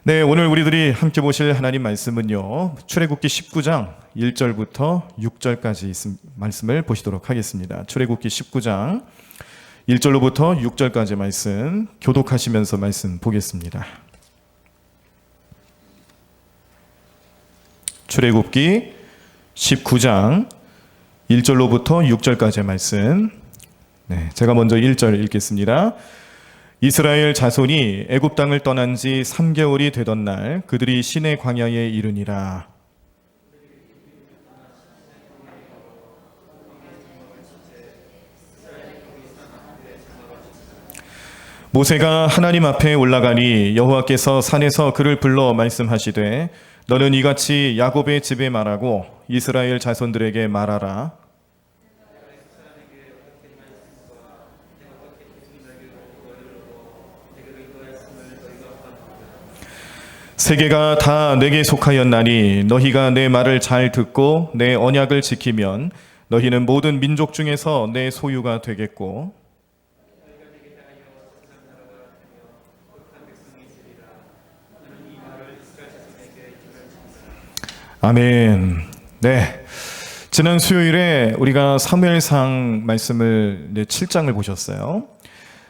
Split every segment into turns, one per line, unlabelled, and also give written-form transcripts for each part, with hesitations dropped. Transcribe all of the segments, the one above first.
네, 오늘 우리들이 함께 보실 하나님 말씀은요, 출애굽기 19장 1절부터 6절까지 말씀을 보시도록 하겠습니다. 출애굽기 19장 1절로부터 6절까지 말씀 교독하시면서 말씀 보겠습니다. 출애굽기 19장 1절로부터 6절까지의 말씀. 네, 제가 먼저 1절 읽겠습니다. 이스라엘 자손이 애굽 땅을 떠난 지 3개월이 되던 날 그들이 시내 광야에 이르니라. 모세가 하나님 앞에 올라가니 여호와께서 산에서 그를 불러 말씀하시되 너는 이같이 야곱의 집에 말하고 이스라엘 자손들에게 말하라. 세계가 다 내게 속하였나니 너희가 내 말을 잘 듣고 내 언약을 지키면 너희는 모든 민족 중에서 내 소유가 되겠고 아멘. 네, 지난 수요일에 우리가 사무엘상 말씀을 7장을 보셨어요.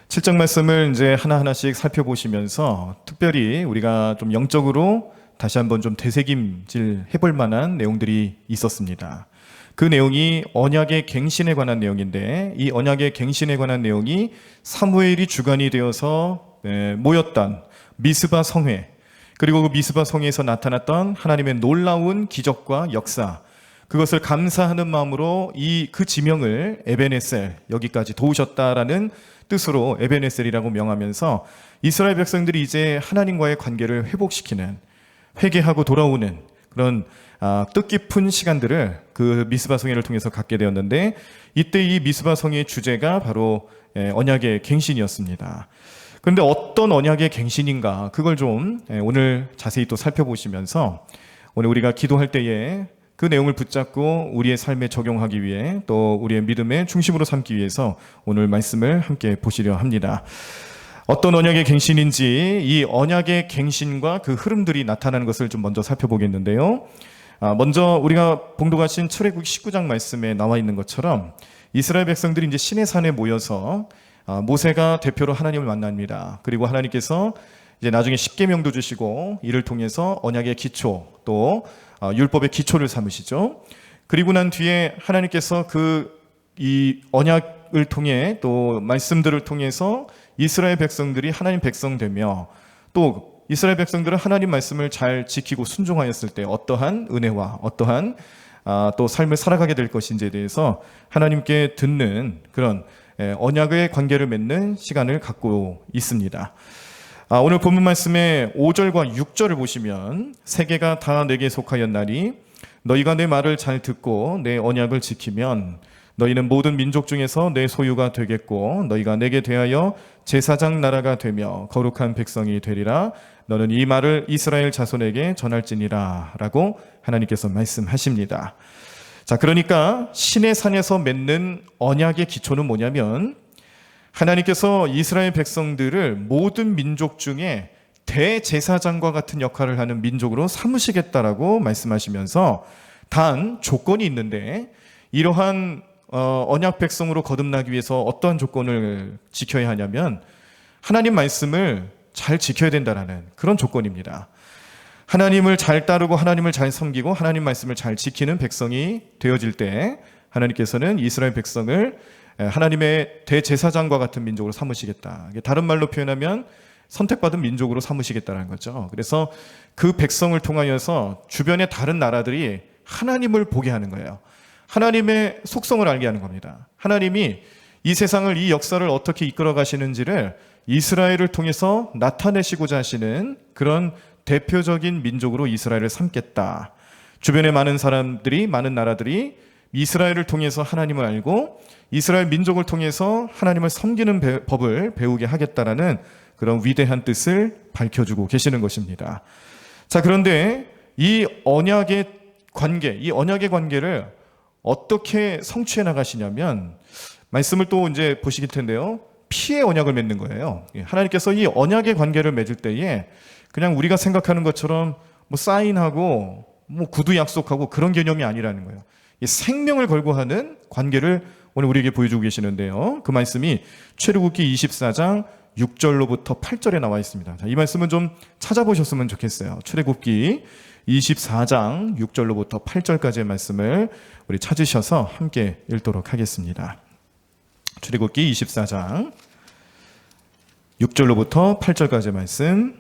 7장 말씀을 이제 하나하나씩 살펴보시면서 특별히 우리가 좀 영적으로 다시 한번 좀 되새김질 해볼 만한 내용들이 있었습니다. 그 내용이 언약의 갱신에 관한 내용인데, 이 언약의 갱신에 관한 내용이 사무엘이 주관이 되어서 모였던 미스바 성회, 그리고 그 미스바 성회에서 나타났던 하나님의 놀라운 기적과 역사, 그것을 감사하는 마음으로 그 지명을 에벤에셀, 여기까지 도우셨다라는 뜻으로 에벤에셀이라고 명하면서 이스라엘 백성들이 이제 하나님과의 관계를 회복시키는, 회개하고 돌아오는 그런 뜻깊은 시간들을 그 미스바 성회를 통해서 갖게 되었는데, 이때 이 미스바 성회의 주제가 바로 언약의 갱신이었습니다. 그런데 어떤 언약의 갱신인가, 그걸 좀 오늘 자세히 또 살펴보시면서 오늘 우리가 기도할 때에 그 내용을 붙잡고 우리의 삶에 적용하기 위해, 또 우리의 믿음의 중심으로 삼기 위해서 오늘 말씀을 함께 보시려 합니다. 어떤 언약의 갱신인지, 이 언약의 갱신과 그 흐름들이 나타나는 것을 좀 먼저 살펴보겠는데요. 먼저 우리가 봉독하신 출애굽기 19장 말씀에 나와 있는 것처럼 이스라엘 백성들이 이제 시내산에 모여서 모세가 대표로 하나님을 만납니다. 그리고 하나님께서 이제 나중에 십계명도 주시고 이를 통해서 언약의 기초, 또 율법의 기초를 삼으시죠. 그리고 난 뒤에 하나님께서 이 언약을 통해, 또 말씀들을 통해서 이스라엘 백성들이 하나님 백성 되며, 또 이스라엘 백성들은 하나님 말씀을 잘 지키고 순종하였을 때 어떠한 은혜와 어떠한 또 삶을 살아가게 될 것인지에 대해서 하나님께 듣는 그런 언약의 관계를 맺는 시간을 갖고 있습니다. 오늘 본문 말씀의 5절과 6절을 보시면 세계가 다 내게 속하였나니 너희가 내 말을 잘 듣고 내 언약을 지키면 너희는 모든 민족 중에서 내 소유가 되겠고 너희가 내게 대하여 제사장 나라가 되며 거룩한 백성이 되리라. 너는 이 말을 이스라엘 자손에게 전할지니라 라고 하나님께서 말씀하십니다. 자, 그러니까 신의 산에서 맺는 언약의 기초는 뭐냐면, 하나님께서 이스라엘 백성들을 모든 민족 중에 대제사장과 같은 역할을 하는 민족으로 삼으시겠다라고 말씀하시면서, 단 조건이 있는데, 이러한 언약 백성으로 거듭나기 위해서 어떤 조건을 지켜야 하냐면 하나님 말씀을 잘 지켜야 된다라는 그런 조건입니다. 하나님을 잘 따르고 하나님을 잘 섬기고 하나님 말씀을 잘 지키는 백성이 되어질 때 하나님께서는 이스라엘 백성을 하나님의 대제사장과 같은 민족으로 삼으시겠다. 다른 말로 표현하면 선택받은 민족으로 삼으시겠다는 거죠. 그래서 그 백성을 통하여서 주변의 다른 나라들이 하나님을 보게 하는 거예요. 하나님의 속성을 알게 하는 겁니다. 하나님이 이 세상을, 이 역사를 어떻게 이끌어 가시는지를 이스라엘을 통해서 나타내시고자 하시는 그런 대표적인 민족으로 이스라엘을 삼겠다. 주변의 많은 사람들이, 많은 나라들이 이스라엘을 통해서 하나님을 알고 이스라엘 민족을 통해서 하나님을 섬기는 법을 배우게 하겠다라는 그런 위대한 뜻을 밝혀주고 계시는 것입니다. 자, 그런데 이 언약의 관계를 어떻게 성취해 나가시냐면, 말씀을 또 이제 보시길 텐데요, 피의 언약을 맺는 거예요. 하나님께서 이 언약의 관계를 맺을 때에 그냥 우리가 생각하는 것처럼 뭐 사인하고 뭐 구두 약속하고 그런 개념이 아니라는 거예요. 이 생명을 걸고 하는 관계를 오늘 우리에게 보여주고 계시는데요. 그 말씀이 출애굽기 24장 6절로부터 8절에 나와 있습니다. 자, 이 말씀은 좀 찾아보셨으면 좋겠어요. 출애굽기 24장 6절로부터 8절까지의 말씀을 우리 찾으셔서 함께 읽도록 하겠습니다. 출애굽기 24장 6절로부터 8절까지의 말씀.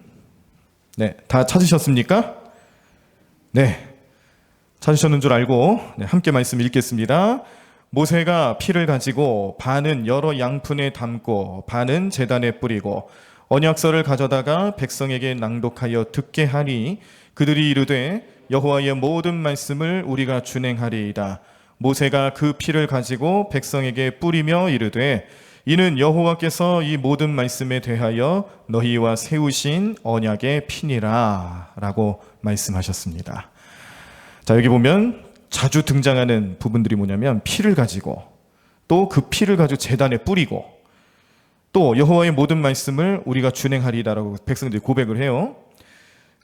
네, 다 찾으셨습니까? 네, 찾으셨는 줄 알고 함께 말씀 읽겠습니다. 모세가 피를 가지고 반은 여러 양푼에 담고 반은 제단에 뿌리고 언약서를 가져다가 백성에게 낭독하여 듣게 하니 그들이 이르되 여호와의 모든 말씀을 우리가 준행하리이다. 모세가 그 피를 가지고 백성에게 뿌리며 이르되 이는 여호와께서 이 모든 말씀에 대하여 너희와 세우신 언약의 피니라 라고 말씀하셨습니다. 자, 여기 보면 자주 등장하는 부분들이 뭐냐면 피를 가지고 또 그 피를 가지고 제단에 뿌리고 또 여호와의 모든 말씀을 우리가 준행하리다라고 백성들이 고백을 해요.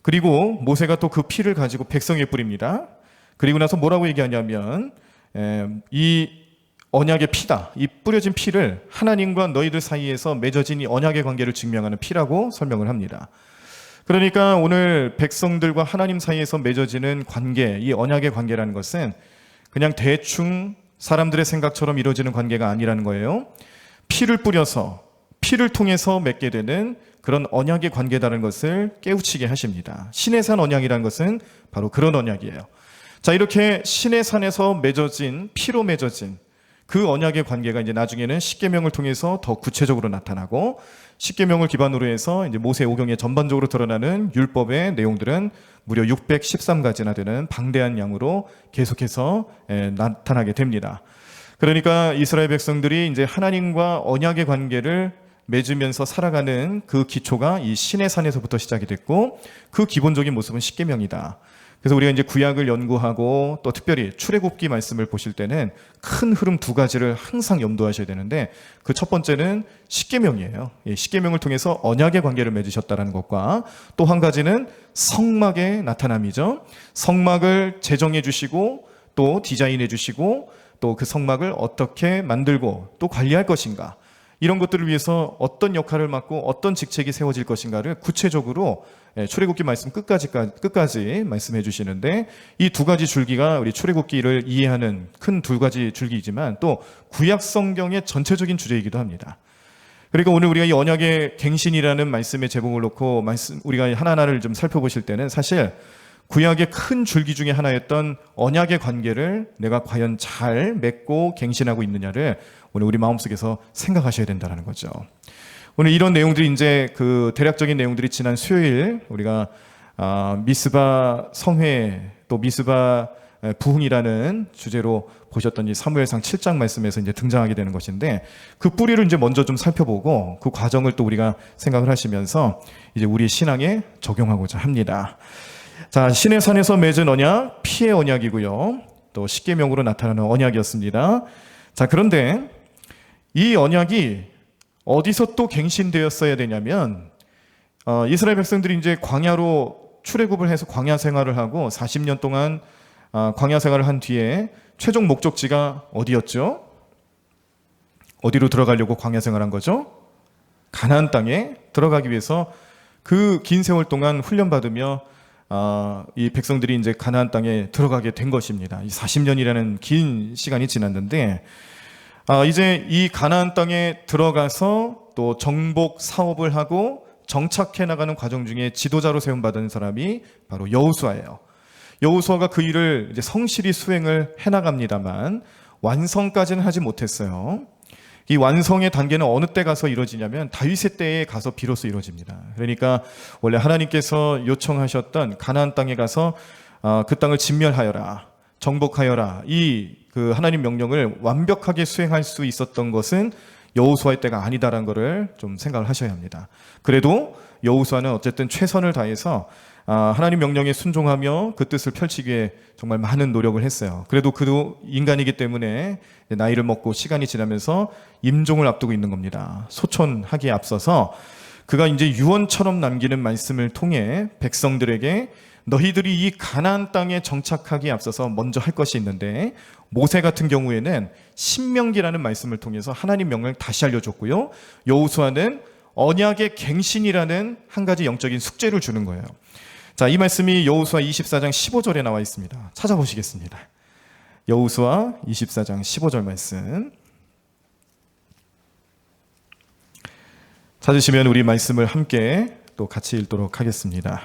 그리고 모세가 또 그 피를 가지고 백성에게 뿌립니다. 그리고 나서 뭐라고 얘기하냐면 이 언약의 피다. 이 뿌려진 피를 하나님과 너희들 사이에서 맺어진 이 언약의 관계를 증명하는 피라고 설명을 합니다. 그러니까 오늘 백성들과 하나님 사이에서 맺어지는 관계, 이 언약의 관계라는 것은 그냥 대충 사람들의 생각처럼 이루어지는 관계가 아니라는 거예요. 피를 뿌려서 피를 통해서 맺게 되는 그런 언약의 관계다라는 것을 깨우치게 하십니다. 신의 산 언약이라는 것은 바로 그런 언약이에요. 자, 이렇게 신의 산에서 맺어진, 피로 맺어진 그 언약의 관계가 이제 나중에는 십계명을 통해서 더 구체적으로 나타나고 십계명을 기반으로 해서 이제 모세 오경에 전반적으로 드러나는 율법의 내용들은 무려 613가지나 되는 방대한 양으로 계속해서 나타나게 됩니다. 그러니까 이스라엘 백성들이 이제 하나님과 언약의 관계를 맺으면서 살아가는 그 기초가 이 신의 산에서부터 시작이 됐고 그 기본적인 모습은 십계명이다. 그래서 우리가 이제 구약을 연구하고 또 특별히 출애굽기 말씀을 보실 때는 큰 흐름 두 가지를 항상 염두하셔야 되는데 그 첫 번째는 십계명이에요. 십계명을 통해서 언약의 관계를 맺으셨다는 것과 또 한 가지는 성막의 나타남이죠. 성막을 제정해 주시고 또 디자인해 주시고 또 그 성막을 어떻게 만들고 또 관리할 것인가, 이런 것들을 위해서 어떤 역할을 맡고 어떤 직책이 세워질 것인가를 구체적으로 출애굽기 말씀 끝까지 말씀해 주시는데 이 두 가지 줄기가 우리 출애굽기를 이해하는 큰 두 가지 줄기이지만 또 구약 성경의 전체적인 주제이기도 합니다. 그러니까 오늘 우리가 이 언약의 갱신이라는 말씀의 제목을 놓고 우리가 하나하나를 좀 살펴보실 때는 사실 구약의 큰 줄기 중에 하나였던 언약의 관계를 내가 과연 잘 맺고 갱신하고 있느냐를 오늘 우리 마음속에서 생각하셔야 된다는 거죠. 오늘 이런 내용들이 이제 그 대략적인 내용들이 지난 수요일 우리가 미스바 성회 또 미스바 부흥이라는 주제로 보셨던 이 사무엘상 7장 말씀에서 이제 등장하게 되는 것인데 그 뿌리를 이제 먼저 좀 살펴보고 그 과정을 또 우리가 생각을 하시면서 이제 우리 신앙에 적용하고자 합니다. 자, 신의 산에서 맺은 언약, 피의 언약이고요. 또 십계명으로 나타나는 언약이었습니다. 자, 그런데 이 언약이 어디서 또 갱신되었어야 되냐면 이스라엘 백성들이 이제 광야로 출애굽을 해서 광야 생활을 하고 40년 동안 광야 생활을 한 뒤에 최종 목적지가 어디였죠? 어디로 들어가려고 광야 생활한 거죠? 가나안 땅에 들어가기 위해서 그 긴 세월 동안 훈련받으며 이 백성들이 이제 가나안 땅에 들어가게 된 것입니다. 이 40년이라는 긴 시간이 지났는데 이제 이 가나안 땅에 들어가서 또 정복 사업을 하고 정착해 나가는 과정 중에 지도자로 세움받은 사람이 바로 여호수아예요. 여호수아가 그 일을 이제 성실히 수행을 해나갑니다만 완성까지는 하지 못했어요. 이 완성의 단계는 어느 때 가서 이루어지냐면 다윗의 때에 가서 비로소 이루어집니다. 그러니까 원래 하나님께서 요청하셨던 가나안 땅에 가서 그 땅을 진멸하여라, 정복하여라, 이 그 하나님 명령을 완벽하게 수행할 수 있었던 것은 여호수아의 때가 아니다라는 것을 좀 생각을 하셔야 합니다. 그래도 여호수아는 어쨌든 최선을 다해서 하나님 명령에 순종하며 그 뜻을 펼치기 위해 정말 많은 노력을 했어요. 그래도 그도 인간이기 때문에 나이를 먹고 시간이 지나면서 임종을 앞두고 있는 겁니다. 소천하기에 앞서서 그가 이제 유언처럼 남기는 말씀을 통해 백성들에게 너희들이 이 가나안 땅에 정착하기에 앞서서 먼저 할 것이 있는데, 모세 같은 경우에는 신명기라는 말씀을 통해서 하나님 명령을 다시 알려줬고요, 여호수아는 언약의 갱신이라는 한 가지 영적인 숙제를 주는 거예요. 자, 이 말씀이 여호수아 24장 15절에 나와 있습니다. 찾아보시겠습니다. 여호수아 24장 15절 말씀 찾으시면 우리 말씀을 함께 또 같이 읽도록 하겠습니다.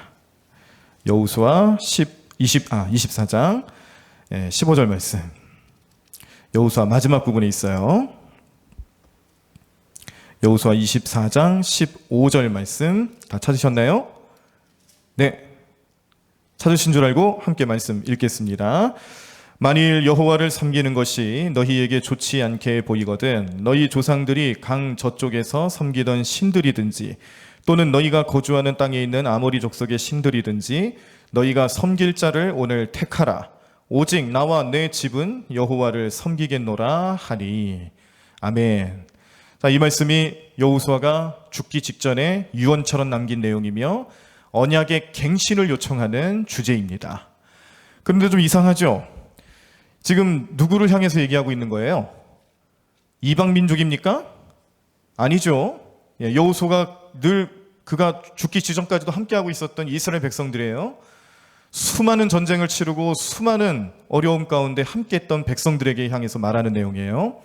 여호수아 24장 15절 말씀, 여호수아 마지막 부분에 있어요. 여호수아 24장 15절 말씀 다 찾으셨나요? 네, 찾으신 줄 알고 함께 말씀 읽겠습니다. 만일 여호와를 섬기는 것이 너희에게 좋지 않게 보이거든 너희 조상들이 강 저쪽에서 섬기던 신들이든지 또는 너희가 거주하는 땅에 있는 아모리 족속의 신들이든지 너희가 섬길 자를 오늘 택하라. 오직 나와 내 집은 여호와를 섬기겠노라 하니. 아멘. 자, 이 말씀이 여호수아가 죽기 직전에 유언처럼 남긴 내용이며 언약의 갱신을 요청하는 주제입니다. 그런데 좀 이상하죠? 지금 누구를 향해서 얘기하고 있는 거예요? 이방 민족입니까? 아니죠. 여호수아가 늘 그가 죽기 직전까지도 함께하고 있었던 이스라엘 백성들이에요. 수많은 전쟁을 치르고 수많은 어려움 가운데 함께했던 백성들에게 향해서 말하는 내용이에요.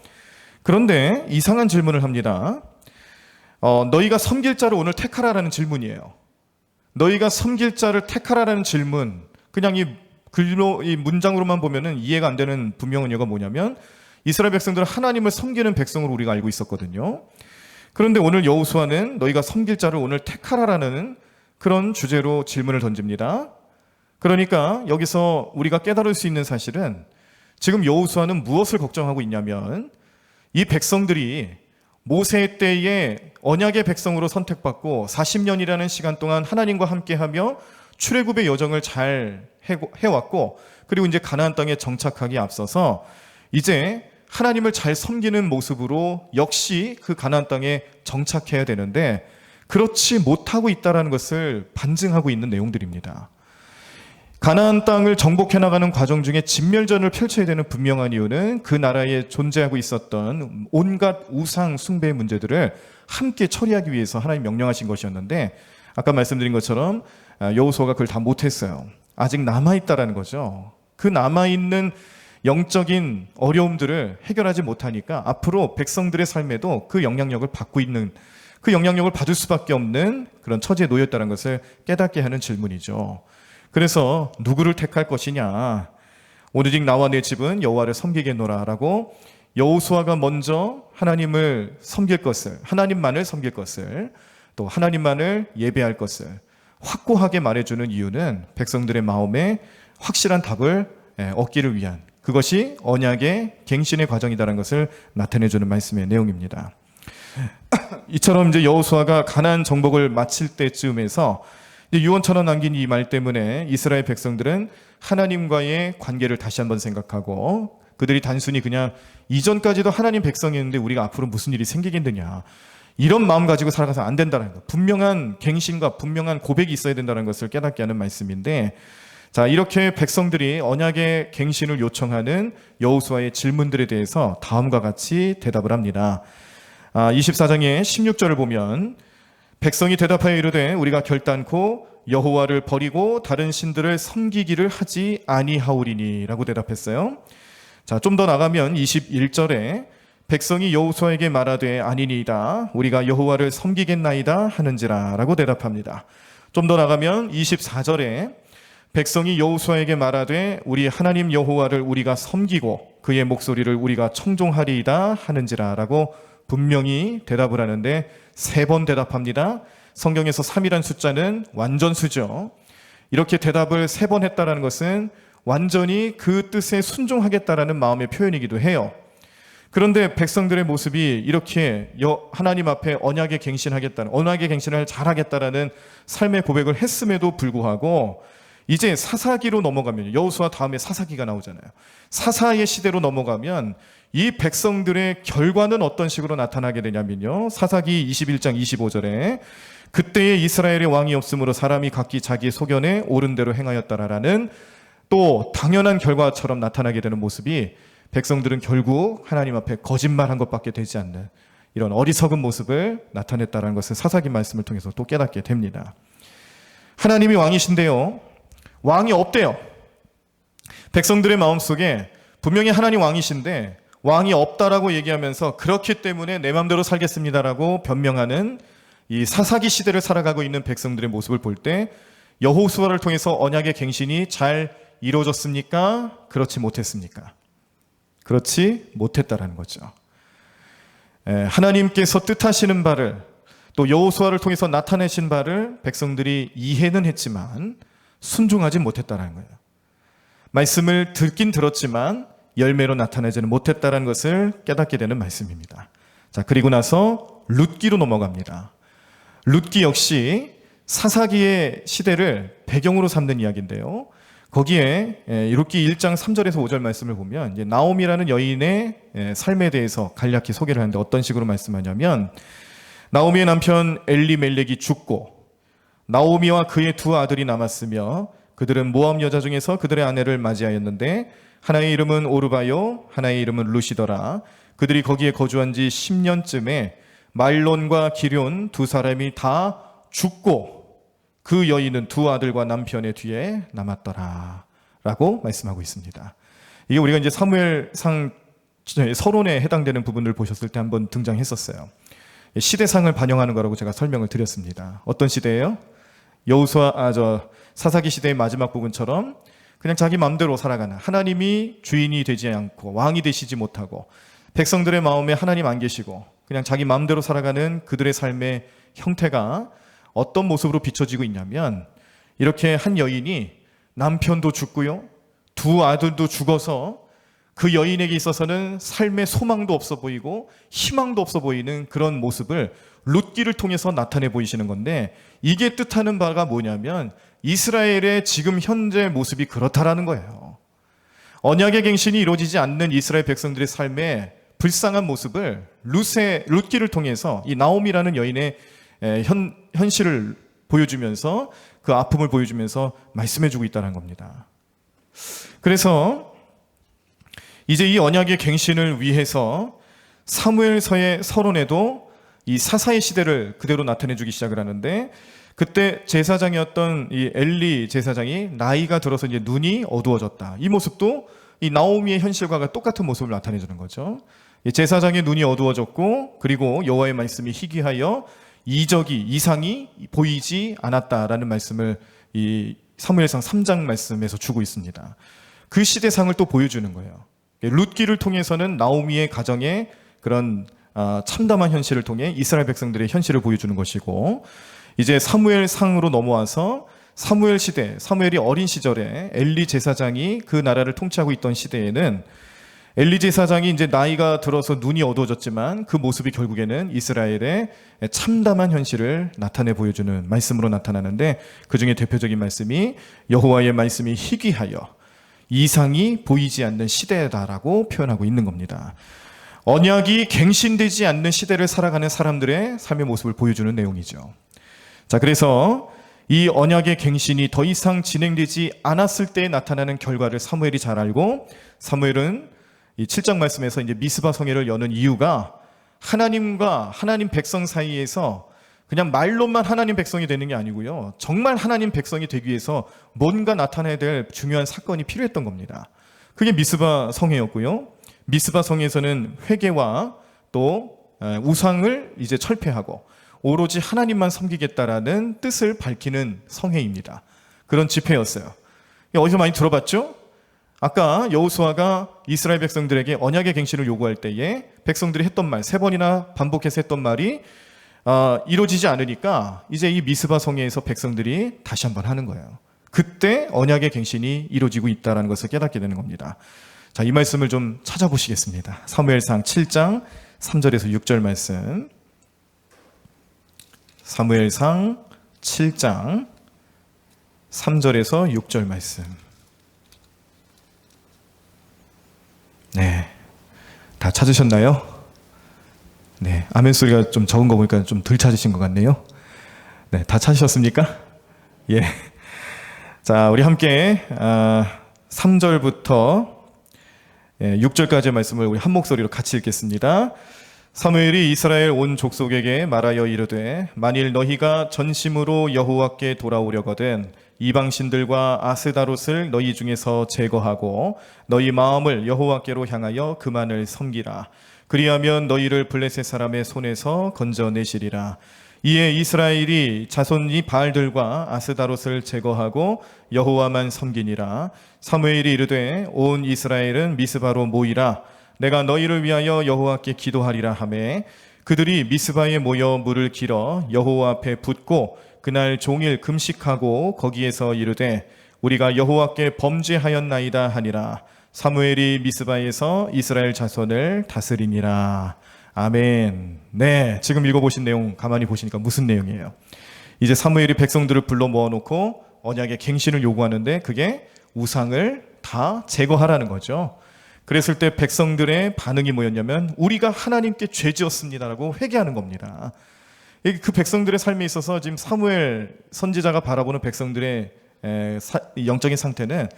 그런데 이상한 질문을 합니다. 너희가 섬길 자를 오늘 택하라라는 질문이에요. 너희가 섬길 자를 택하라라는 질문, 그냥 이 문장으로만 보면은 이해가 안 되는 분명한 이유가 뭐냐면, 이스라엘 백성들은 하나님을 섬기는 백성으로 우리가 알고 있었거든요. 그런데 오늘 여호수아는 너희가 섬길 자를 오늘 택하라라는 그런 주제로 질문을 던집니다. 그러니까 여기서 우리가 깨달을 수 있는 사실은, 지금 여호수아는 무엇을 걱정하고 있냐면, 이 백성들이 모세 때에 언약의 백성으로 선택받고 40년이라는 시간 동안 하나님과 함께하며 출애굽의 여정을 잘 해왔고, 그리고 이제 가나안 땅에 정착하기에 앞서서 이제 하나님을 잘 섬기는 모습으로 역시 그 가나안 땅에 정착해야 되는데, 그렇지 못하고 있다는 것을 반증하고 있는 내용들입니다. 가나안 땅을 정복해 나가는 과정 중에 진멸전을 펼쳐야 되는 분명한 이유는 그 나라에 존재하고 있었던 온갖 우상 숭배의 문제들을 함께 처리하기 위해서 하나님 명령하신 것이었는데, 아까 말씀드린 것처럼 여호수아가 그걸 다 못했어요. 아직 남아있다라는 거죠. 그 남아있는 영적인 어려움들을 해결하지 못하니까 앞으로 백성들의 삶에도 그 영향력을 받고 있는, 그 영향력을 받을 수밖에 없는 그런 처지에 놓였다는 것을 깨닫게 하는 질문이죠. 그래서 누구를 택할 것이냐, 오직 나와 내 집은 여호와를 섬기겠노라라고 여호수아가 먼저 하나님을 섬길 것을, 하나님만을 섬길 것을, 또 하나님만을 예배할 것을 확고하게 말해주는 이유는 백성들의 마음에 확실한 답을 얻기를 위한, 그것이 언약의 갱신의 과정이라는 것을 나타내주는 말씀의 내용입니다. 이처럼 이제 여호수아가 가나안 정복을 마칠 때쯤에서 유언처럼 남긴 이 말 때문에 이스라엘 백성들은 하나님과의 관계를 다시 한번 생각하고, 그들이 단순히 그냥 이전까지도 하나님 백성이었는데 우리가 앞으로 무슨 일이 생기겠느냐, 이런 마음 가지고 살아가서 안 된다는 것, 분명한 갱신과 분명한 고백이 있어야 된다는 것을 깨닫게 하는 말씀인데, 자, 이렇게 백성들이 언약의 갱신을 요청하는 여호수아의 질문들에 대해서 다음과 같이 대답을 합니다. 24장의 16절을 보면, 백성이 대답하여 이르되 우리가 결단코 여호와를 버리고 다른 신들을 섬기기를 하지 아니하오리니 라고 대답했어요. 자, 좀 더 나가면 21절에 백성이 여호수아에게 말하되 아니니이다, 우리가 여호와를 섬기겠나이다 하는지라 라고 대답합니다. 좀 더 나가면 24절에 백성이 여호수아에게 말하되 우리 하나님 여호와를 우리가 섬기고 그의 목소리를 우리가 청종하리이다 하는지라 라고 분명히 대답을 하는데, 3번 대답합니다. 성경에서 3이라는 숫자는 완전수죠. 이렇게 대답을 3번 했다는 것은 완전히 그 뜻에 순종하겠다라는 마음의 표현이기도 해요. 그런데 백성들의 모습이 이렇게 하나님 앞에 언약의 갱신하겠다는, 언약의 갱신을 잘하겠다라는 삶의 고백을 했음에도 불구하고 이제 사사기로 넘어가면, 여호수아 다음에 사사기가 나오잖아요. 사사의 시대로 넘어가면 이 백성들의 결과는 어떤 식으로 나타나게 되냐면요, 사사기 21장 25절에 그때에 이스라엘의 왕이 없으므로 사람이 각기 자기의 소견에 옳은 대로 행하였다라는 또 당연한 결과처럼 나타나게 되는 모습이 백성들은 결국 하나님 앞에 거짓말한 것밖에 되지 않는 이런 어리석은 모습을 나타냈다는 것을 사사기 말씀을 통해서 또 깨닫게 됩니다. 하나님이 왕이신데요, 왕이 없대요. 백성들의 마음속에 분명히 하나님 왕이신데 왕이 없다라고 얘기하면서 그렇기 때문에 내 마음대로 살겠습니다라고 변명하는 이 사사기 시대를 살아가고 있는 백성들의 모습을 볼 때 여호수아를 통해서 언약의 갱신이 잘 이루어졌습니까? 그렇지 못했습니까? 그렇지 못했다라는 거죠. 하나님께서 뜻하시는 바를 또 여호수아를 통해서 나타내신 바를 백성들이 이해는 했지만 순종하지 못했다는 거예요. 말씀을 듣긴 들었지만 열매로 나타내지는 못했다는 것을 깨닫게 되는 말씀입니다. 자, 그리고 나서 룻기로 넘어갑니다. 룻기 역시 사사기의 시대를 배경으로 삼는 이야기인데요. 거기에 룻기 1장 3절에서 5절 말씀을 보면 이제 나오미라는 여인의 삶에 대해서 간략히 소개를 하는데 어떤 식으로 말씀하냐면, 나오미의 남편 엘리멜렉이 죽고 나오미와 그의 두 아들이 남았으며 그들은 모압 여자 중에서 그들의 아내를 맞이하였는데 하나의 이름은 오르바요 하나의 이름은 룻이더라. 그들이 거기에 거주한 지 10년쯤에 말론과 기럨 두 사람이 다 죽고 그 여인은 두 아들과 남편의 뒤에 남았더라 라고 말씀하고 있습니다. 이게 우리가 이제 사무엘상 서론에 해당되는 부분을 보셨을 때 한번 등장했었어요. 시대상을 반영하는 거라고 제가 설명을 드렸습니다. 어떤 시대예요? 사사기 시대의 마지막 부분처럼 그냥 자기 마음대로 살아가는, 하나님이 주인이 되지 않고 왕이 되시지 못하고 백성들의 마음에 하나님 안 계시고 그냥 자기 마음대로 살아가는 그들의 삶의 형태가 어떤 모습으로 비춰지고 있냐면, 이렇게 한 여인이 남편도 죽고요, 두 아들도 죽어서 그 여인에게 있어서는 삶의 소망도 없어 보이고 희망도 없어 보이는 그런 모습을 룻기를 통해서 나타내 보이시는 건데, 이게 뜻하는 바가 뭐냐면 이스라엘의 지금 현재 모습이 그렇다라는 거예요. 언약의 갱신이 이루어지지 않는 이스라엘 백성들의 삶의 불쌍한 모습을 룻기를 통해서 이 나오미라는 여인의 현실을 보여주면서 그 아픔을 보여주면서 말씀해주고 있다는 겁니다. 그래서 이제 이 언약의 갱신을 위해서 사무엘서의 서론에도 이 사사의 시대를 그대로 나타내주기 시작을 하는데, 그때 제사장이었던 이 엘리 제사장이 나이가 들어서 이제 눈이 어두워졌다. 이 모습도 이 나오미의 현실과 똑같은 모습을 나타내주는 거죠. 제사장의 눈이 어두워졌고 그리고 여호와의 말씀이 희귀하여 이상이 보이지 않았다라는 말씀을 이 사무엘상 3장 말씀에서 주고 있습니다. 그 시대상을 또 보여주는 거예요. 룻기를 통해서는 나오미의 가정의 그런 참담한 현실을 통해 이스라엘 백성들의 현실을 보여주는 것이고, 이제 사무엘상으로 넘어와서 사무엘 시대, 사무엘이 어린 시절에 엘리 제사장이 그 나라를 통치하고 있던 시대에는 엘리 제사장이 이제 나이가 들어서 눈이 어두워졌지만 그 모습이 결국에는 이스라엘의 참담한 현실을 나타내 보여주는 말씀으로 나타나는데, 그 중에 대표적인 말씀이 여호와의 말씀이 희귀하여 이상이 보이지 않는 시대다라고 표현하고 있는 겁니다. 언약이 갱신되지 않는 시대를 살아가는 사람들의 삶의 모습을 보여주는 내용이죠. 자, 그래서 이 언약의 갱신이 더 이상 진행되지 않았을 때 나타나는 결과를 사무엘이 잘 알고, 사무엘은 이 7장 말씀에서 이제 미스바 성회를 여는 이유가 하나님과 하나님 백성 사이에서 그냥 말로만 하나님 백성이 되는 게 아니고요, 정말 하나님 백성이 되기 위해서 뭔가 나타나야 될 중요한 사건이 필요했던 겁니다. 그게 미스바 성회였고요. 미스바 성회에서는 회개와 또 우상을 이제 철폐하고 오로지 하나님만 섬기겠다라는 뜻을 밝히는 성회입니다. 그런 집회였어요. 어디서 많이 들어봤죠? 아까 여호수아가 이스라엘 백성들에게 언약의 갱신을 요구할 때에 백성들이 했던 말, 3번이나 반복해서 했던 말이 이루어지지 않으니까 이제 이 미스바 성회에서 백성들이 다시 한번 하는 거예요. 그때 언약의 갱신이 이루어지고 있다는 것을 깨닫게 되는 겁니다. 자, 이 말씀을 좀 찾아보시겠습니다. 사무엘상 7장 3절에서 6절 말씀. 사무엘상 7장 3절에서 6절 말씀. 네, 다 찾으셨나요? 네, 아멘 소리가 좀 적은 거 보니까 좀 덜 찾으신 것 같네요. 네, 다 찾으셨습니까? 예. 자, 우리 함께 3절부터 6절까지의 말씀을 우리 한 목소리로 같이 읽겠습니다. 사무엘이 이스라엘 온 족속에게 말하여 이르되 만일 너희가 전심으로 여호와께 돌아오려거든 이방신들과 아스다롯을 너희 중에서 제거하고 너희 마음을 여호와께로 향하여 그만을 섬기라. 그리하면 너희를 블레셋 사람의 손에서 건져내시리라. 이에 이스라엘이 자손이 바알들과 아스다롯을 제거하고 여호와만 섬기니라. 사무엘이 이르되 온 이스라엘은 미스바로 모이라. 내가 너희를 위하여 여호와께 기도하리라 하매 그들이 미스바에 모여 물을 길어 여호와 앞에 붓고 그날 종일 금식하고 거기에서 이르되 우리가 여호와께 범죄하였나이다 하니라. 사무엘이 미스바에서 이스라엘 자손을 다스리니라. 아멘. 네, 지금 읽어보신 내용 가만히 보시니까 무슨 내용이에요? 이제 사무엘이 백성들을 불러 모아놓고 언약의 갱신을 요구하는데 그게 우상을 다 제거하라는 거죠. 그랬을 때 백성들의 반응이 뭐였냐면 우리가 하나님께 죄 지었습니다라고 회개하는 겁니다. 그 백성들의 삶에 있어서 지금 사무엘 선지자가 바라보는 백성들의 영적인 상태는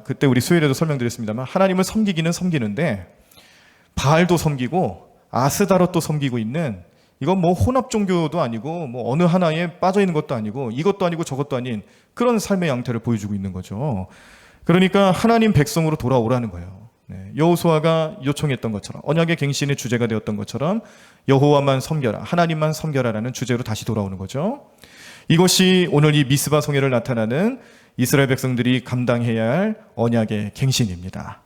그때 우리 수요일에도 설명드렸습니다만 하나님을 섬기기는 섬기는데 바알도 섬기고 아스다롯도 섬기고 있는 이건 뭐 혼합 종교도 아니고 뭐 어느 하나에 빠져 있는 것도 아니고 이것도 아니고 저것도 아닌 그런 삶의 양태를 보여주고 있는 거죠. 그러니까 하나님 백성으로 돌아오라는 거예요. 여호수아가 요청했던 것처럼 언약의 갱신의 주제가 되었던 것처럼 여호와만 섬겨라, 하나님만 섬겨라라는 주제로 다시 돌아오는 거죠. 이것이 오늘 이 미스바 성회를 나타나는 이스라엘 백성들이 감당해야 할 언약의 갱신입니다.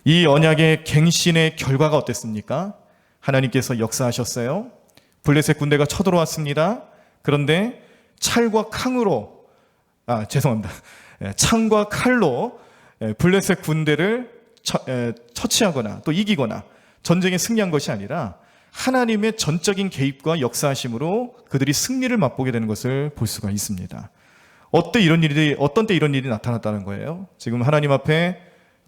이 언약의 갱신의 결과가 어땠습니까? 하나님께서 역사하셨어요. 블레셋 군대가 쳐들어왔습니다. 그런데 창과 칼로 블레셋 군대를 처치하거나 또 이기거나 전쟁에 승리한 것이 아니라 하나님의 전적인 개입과 역사하심으로 그들이 승리를 맛보게 되는 것을 볼 수가 있습니다. 어떤 때 이런 일이 나타났다는 거예요? 지금 하나님 앞에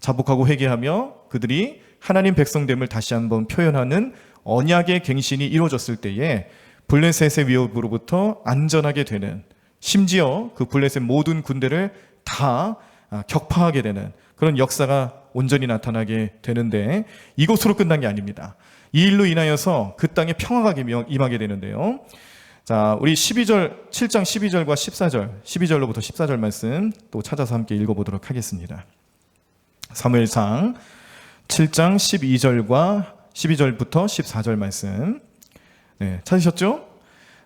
자복하고 회개하며 그들이 하나님 백성됨을 다시 한번 표현하는 언약의 갱신이 이루어졌을 때에 블레셋의 위협으로부터 안전하게 되는, 심지어 그 블레셋 모든 군대를 다 격파하게 되는 그런 역사가 온전히 나타나게 되는데 이것으로 끝난 게 아닙니다. 이 일로 인하여서 그 땅에 평화가 임하게 되는데요. 자, 우리 7장 12절과 14절, 12절로부터 14절 말씀 또 찾아서 함께 읽어보도록 하겠습니다. 사무엘상 7장 12절부터 14절 말씀. 네, 찾으셨죠?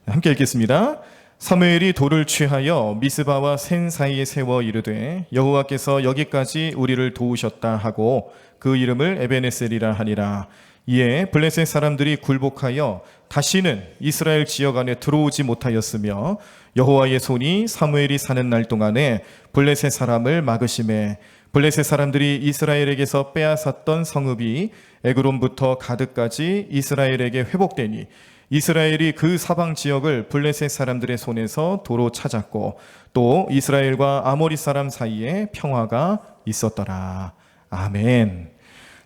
함께 읽겠습니다. 사무엘이 돌을 취하여 미스바와 센 사이에 세워 이르되 여호와께서 여기까지 우리를 도우셨다 하고 그 이름을 에베네셀이라 하니라. 이에 블레셋 사람들이 굴복하여 다시는 이스라엘 지역 안에 들어오지 못하였으며 여호와의 손이 사무엘이 사는 날 동안에 블레셋 사람을 막으심에 블레셋 사람들이 이스라엘에게서 빼앗았던 성읍이 에그론부터 가드까지 이스라엘에게 회복되니 이스라엘이 그 사방 지역을 블레셋 사람들의 손에서 도로 찾았고 또 이스라엘과 아모리 사람 사이에 평화가 있었더라. 아멘.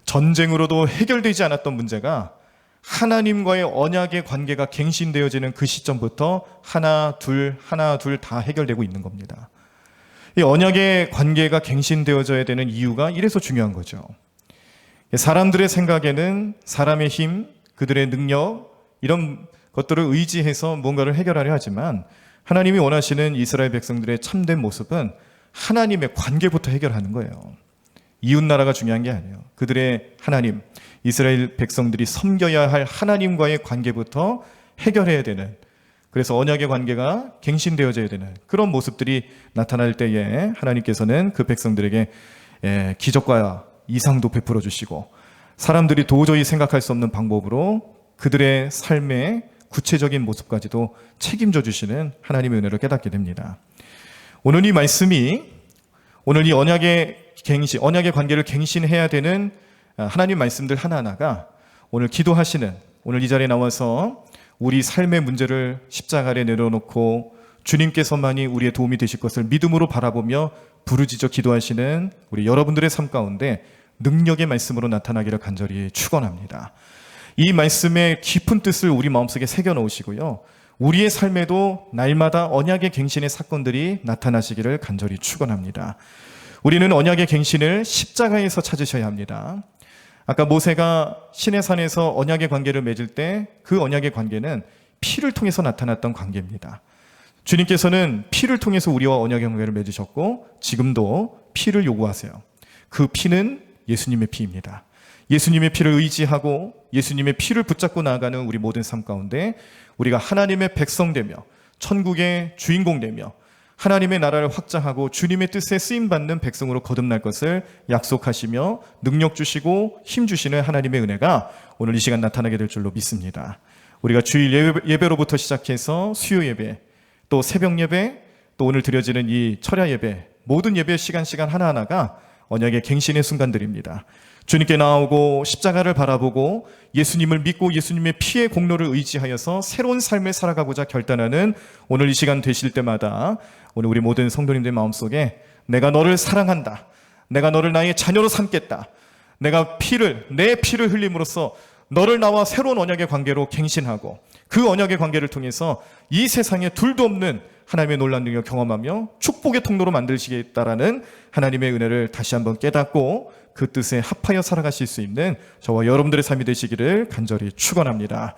전쟁으로도 해결되지 않았던 문제가 하나님과의 언약의 관계가 갱신되어지는 그 시점부터 하나 둘 다 해결되고 있는 겁니다. 이 언약의 관계가 갱신되어져야 되는 이유가 이래서 중요한 거죠. 사람들의 생각에는 사람의 힘, 그들의 능력 이런 것들을 의지해서 뭔가를 해결하려 하지만 하나님이 원하시는 이스라엘 백성들의 참된 모습은 하나님의 관계부터 해결하는 거예요. 이웃 나라가 중요한 게 아니에요. 그들의 하나님, 이스라엘 백성들이 섬겨야 할 하나님과의 관계부터 해결해야 되는, 그래서 언약의 관계가 갱신되어져야 되는 그런 모습들이 나타날 때에 하나님께서는 그 백성들에게 기적과 이상도 베풀어 주시고 사람들이 도저히 생각할 수 없는 방법으로 그들의 삶의 구체적인 모습까지도 책임져 주시는 하나님의 은혜를 깨닫게 됩니다. 오늘 이 말씀이 오늘 이 언약의 관계를 갱신해야 되는 하나님 말씀들 하나하나가 오늘 기도하시는, 오늘 이 자리에 나와서 우리 삶의 문제를 십자가 아래 내려놓고 주님께서만이 우리의 도움이 되실 것을 믿음으로 바라보며 부르짖어 기도하시는 우리 여러분들의 삶 가운데 능력의 말씀으로 나타나기를 간절히 축원합니다. 이 말씀의 깊은 뜻을 우리 마음속에 새겨 넣으시고요. 우리의 삶에도 날마다 언약의 갱신의 사건들이 나타나시기를 간절히 축원합니다. 우리는 언약의 갱신을 십자가에서 찾으셔야 합니다. 아까 모세가 시내산에서 언약의 관계를 맺을 때 그 언약의 관계는 피를 통해서 나타났던 관계입니다. 주님께서는 피를 통해서 우리와 언약의 관계를 맺으셨고 지금도 피를 요구하세요. 그 피는 예수님의 피입니다. 예수님의 피를 의지하고 예수님의 피를 붙잡고 나아가는 우리 모든 삶 가운데 우리가 하나님의 백성되며 천국의 주인공되며 하나님의 나라를 확장하고 주님의 뜻에 쓰임받는 백성으로 거듭날 것을 약속하시며 능력 주시고 힘 주시는 하나님의 은혜가 오늘 이 시간 나타나게 될 줄로 믿습니다. 우리가 주일 예배로부터 시작해서 수요 예배, 또 새벽 예배, 또 오늘 드려지는 이 철야 예배, 모든 예배 시간 하나하나가 언약의 갱신의 순간들입니다. 주님께 나오고 십자가를 바라보고 예수님을 믿고 예수님의 피의 공로를 의지하여서 새로운 삶을 살아가고자 결단하는 오늘 이 시간 되실 때마다 오늘 우리 모든 성도님들 마음속에 내가 너를 사랑한다, 내가 너를 나의 자녀로 삼겠다, 내가 내 피를 흘림으로써 너를 나와 새로운 언약의 관계로 갱신하고 그 언약의 관계를 통해서 이 세상에 둘도 없는 하나님의 놀라운 능력을 경험하며 축복의 통로로 만드시겠다라는 하나님의 은혜를 다시 한번 깨닫고 그 뜻에 합하여 살아가실 수 있는 저와 여러분들의 삶이 되시기를 간절히 축원합니다.